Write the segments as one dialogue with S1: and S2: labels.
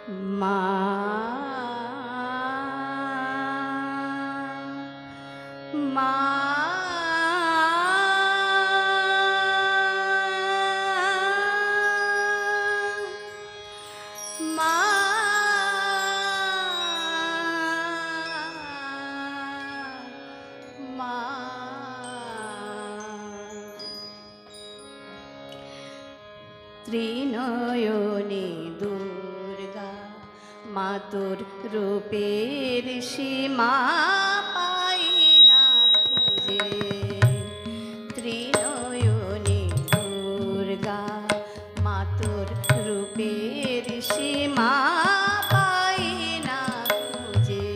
S1: মা মা মা মা ত্রিনয়নী দুর্গা মা তোর রূপের সীমা পাই না খুঁজে। ত্রিনয়নী দুর্গা মা তোর রূপের সীমা পাই না খুঁজে।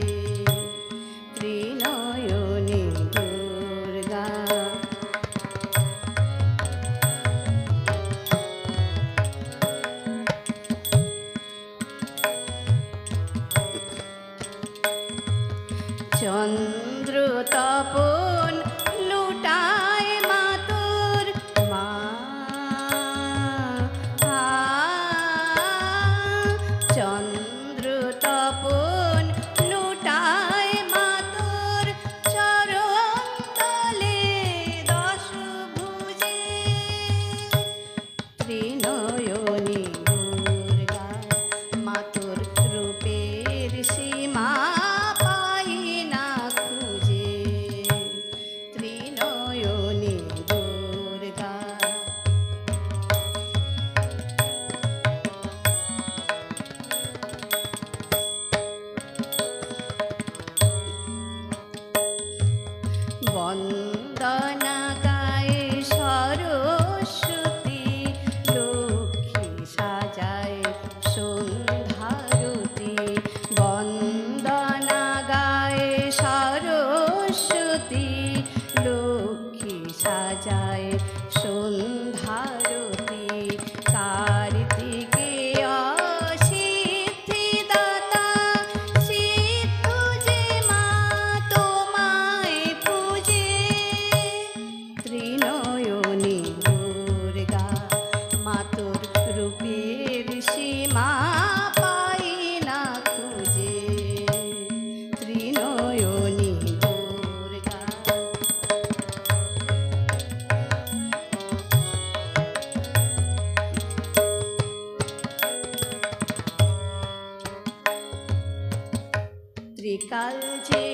S1: ত্রিনয়নী দুর্গা চন্দ্র তপন লুটায় মা তোর মা চন্দ্র তপন লুটায় মা তোর চরণ তলে দশ ভুজে। ত্রিনয়নী দুর্গা মা তোর রূপের সীমা বন্দনা গায়ে সরস্বতী লক্ষ্মী সাজায় সন্ধ্যারতি। বন্দনা গায়ে সরস্বতী লক্ষ্মী সাজায় সন্ধ্যারতি। কার্তিকে অসিদ্ধিদাতা সিদ্ধ যে মা তোমায় পূজে। ত্রিনয়নী দুর্গা মা তোর রূপের সীমা পাই না খুঁজে। ত্রিনয়নী দুর্গা ত্রিকাল যে